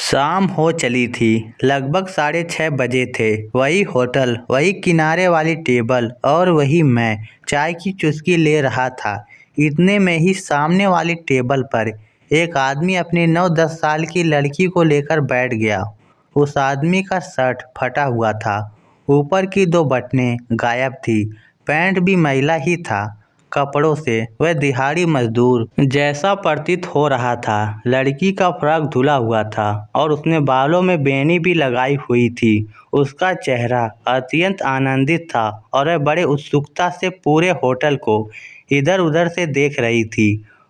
शाम हो चली थी। लगभग 6:30 बजे थे। वही होटल, वही किनारे वाली टेबल और वही मैं चाय की चुस्की ले रहा था। इतने में ही सामने वाली टेबल पर एक आदमी अपनी 9-10 साल की लड़की को लेकर बैठ गया। उस आदमी का शर्ट फटा हुआ था, ऊपर की 2 बटनें गायब थी, पैंट भी मैला ही था। कपड़ों से वह दिहाड़ी मजदूर जैसा प्रतीत हो रहा था। लड़की का फ्रॉक धुला हुआ था और उसने बालों में बेनी भी लगाई हुई थी। उसका चेहरा अत्यंत आनंदित था और वह बड़े उत्सुकता से पूरे होटल को इधर उधर से देख रही थी।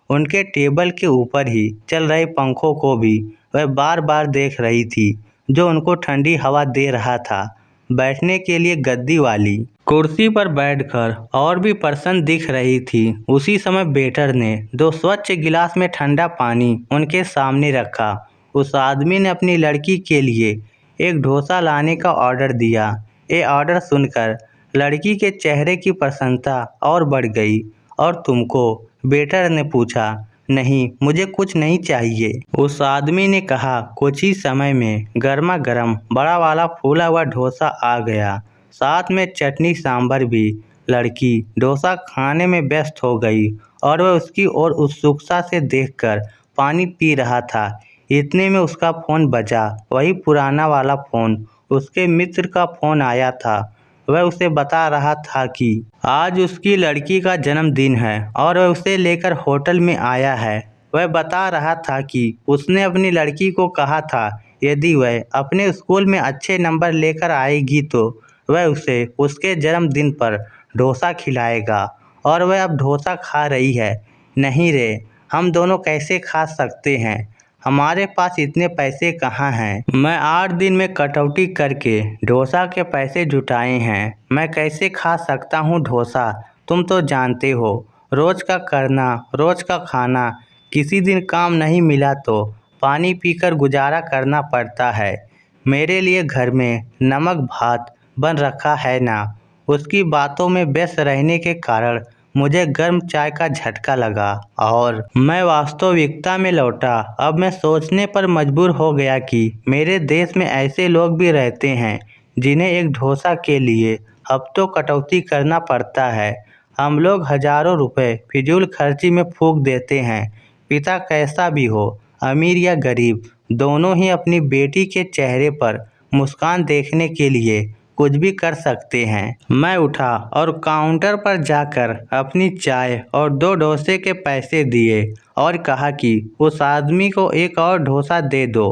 उनके टेबल के ऊपर ही चल रहे पंखों को भी वह बार बार देख रही थी, जो उनको ठंडी हवा दे रहा था। बैठने के लिए गद्दी वाली कुर्सी पर बैठकर और भी प्रसन्न दिख रही थी। उसी समय वेटर ने 2 स्वच्छ गिलास में ठंडा पानी उनके सामने रखा। उस आदमी ने अपनी लड़की के लिए एक डोसा लाने का ऑर्डर दिया। ये ऑर्डर सुनकर लड़की के चेहरे की प्रसन्नता और बढ़ गई। और तुमको? वेटर ने पूछा। नहीं, मुझे कुछ नहीं चाहिए, उस आदमी ने कहा। कुछ ही समय में गर्मा गर्म बड़ा वाला फूला हुआ डोसा आ गया, साथ में चटनी सांभर भी। लड़की डोसा खाने में व्यस्त हो गई और वह उसकी ओर उत्सुकता से देखकर पानी पी रहा था। इतने में उसका फोन बजा, वही पुराना वाला फोन। उसके मित्र का फोन आया था। वह उसे बता रहा था कि आज उसकी लड़की का जन्मदिन है और वह उसे लेकर होटल में आया है। वह बता रहा था कि उसने अपनी लड़की को कहा था यदि वह अपने स्कूल में अच्छे नंबर लेकर आएगी तो वह उसे उसके जन्मदिन पर डोसा खिलाएगा। और वह अब डोसा खा रही है। नहीं रे, हम दोनों कैसे खा सकते हैं? हमारे पास इतने पैसे कहाँ हैं? मैं 8 दिन में कटौती करके डोसा के पैसे जुटाए हैं। मैं कैसे खा सकता हूँ डोसा? तुम तो जानते हो, रोज का करना, रोज का खाना। किसी दिन काम नहीं मिला तो पानी पीकर गुजारा करना पड़ता है। मेरे लिए घर में नमक भात बन रखा है ना। उसकी बातों में व्यस्त रहने के कारण मुझे गर्म चाय का झटका लगा और मैं वास्तविकता में लौटा। अब मैं सोचने पर मजबूर हो गया कि मेरे देश में ऐसे लोग भी रहते हैं जिन्हें एक डोसा के लिए हफ्तों कटौती करना पड़ता है। हम लोग हजारों रुपए फिजूल खर्ची में फूंक देते हैं। पिता कैसा भी हो, अमीर या गरीब, दोनों ही अपनी बेटी के चेहरे पर मुस्कान देखने के लिए कुछ भी कर सकते हैं। मैं उठा और काउंटर पर जाकर अपनी चाय और 2 डोसे के पैसे दिए और कहा कि उस आदमी को एक और डोसा दे दो।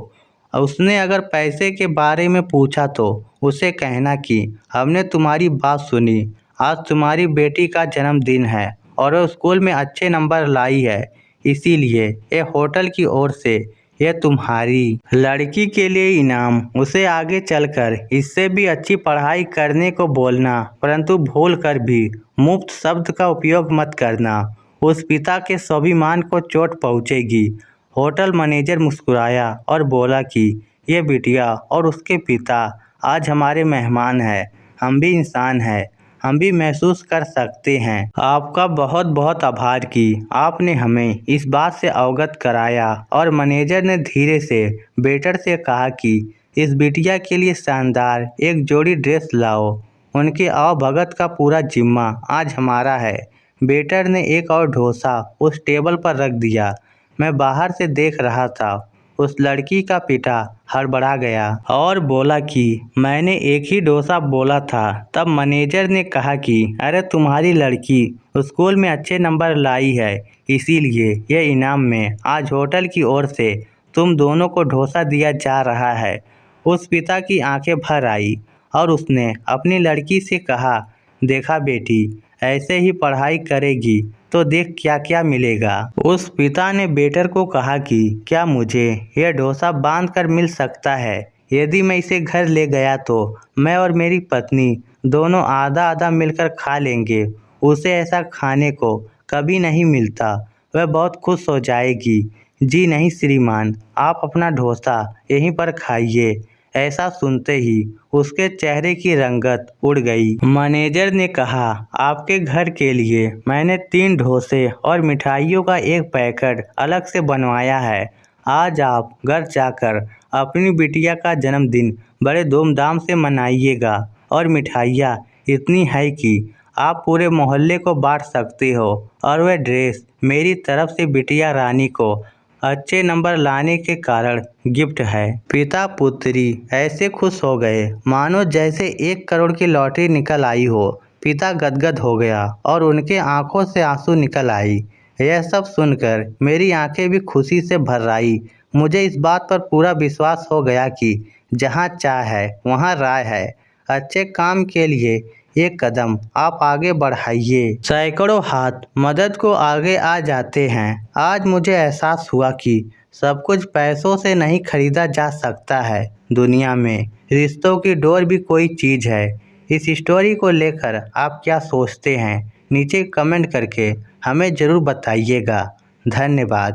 उसने अगर पैसे के बारे में पूछा तो उसे कहना कि हमने तुम्हारी बात सुनी। आज तुम्हारी बेटी का जन्मदिन है और वह स्कूल में अच्छे नंबर लाई है, इसीलिए ये होटल की ओर से यह तुम्हारी लड़की के लिए इनाम। उसे आगे चलकर इससे भी अच्छी पढ़ाई करने को बोलना, परंतु भूल कर भी मुफ्त शब्द का उपयोग मत करना। उस पिता के स्वाभिमान को चोट पहुंचेगी। होटल मैनेजर मुस्कुराया और बोला कि ये बिटिया और उसके पिता आज हमारे मेहमान हैं। हम भी इंसान हैं, हम भी महसूस कर सकते हैं। आपका बहुत बहुत आभार कि आपने हमें इस बात से अवगत कराया। और मैनेजर ने धीरे से वेटर से कहा कि इस बिटिया के लिए शानदार एक जोड़ी ड्रेस लाओ। उनके आवभगत का पूरा जिम्मा आज हमारा है। वेटर ने एक और डोसा उस टेबल पर रख दिया। मैं बाहर से देख रहा था। उस लड़की का पिता हड़बड़ा गया और बोला कि मैंने एक ही डोसा बोला था। तब मैनेजर ने कहा कि अरे तुम्हारी लड़की स्कूल में अच्छे नंबर लाई है, इसीलिए यह इनाम में आज होटल की ओर से तुम दोनों को डोसा दिया जा रहा है। उस पिता की आंखें भर आई और उसने अपनी लड़की से कहा, देखा बेटी, ऐसे ही पढ़ाई करेगी तो देख क्या क्या मिलेगा। उस पिता ने बेटर को कहा कि क्या मुझे यह डोसा बांध कर मिल सकता है? यदि मैं इसे घर ले गया तो मैं और मेरी पत्नी दोनों आधा आधा मिलकर खा लेंगे। उसे ऐसा खाने को कभी नहीं मिलता। वह बहुत खुश हो जाएगी। जी नहीं श्रीमान, आप अपना डोसा यहीं पर खाइए। ऐसा सुनते ही उसके चेहरे की रंगत उड़ गई। मैनेजर ने कहा, आपके घर के लिए मैंने 3 डोसे और मिठाइयों का एक पैकेट अलग से बनवाया है। आज आप घर जाकर अपनी बिटिया का जन्मदिन बड़े धूमधाम से मनाइएगा और मिठाइयाँ इतनी है कि आप पूरे मोहल्ले को बांट सकते हो। और वह ड्रेस मेरी तरफ से बिटिया रानी को अच्छे नंबर लाने के कारण गिफ्ट है। पिता पुत्री ऐसे खुश हो गए मानो जैसे 1 करोड़ की लॉटरी निकल आई हो। पिता गदगद हो गया और उनके आंखों से आंसू निकल आई। यह सब सुनकर मेरी आंखें भी खुशी से भर आई। मुझे इस बात पर पूरा विश्वास हो गया कि जहाँ चाह है वहाँ राह है। अच्छे काम के लिए एक कदम आप आगे बढ़ाइए। सैकड़ों हाथ मदद को आगे आ जाते हैं। आज मुझे एहसास हुआ कि सब कुछ पैसों से नहीं खरीदा जा सकता है। दुनिया में रिश्तों की डोर भी कोई चीज़ है। इस स्टोरी को लेकर आप क्या सोचते हैं? नीचे कमेंट करके हमें ज़रूर बताइएगा। धन्यवाद।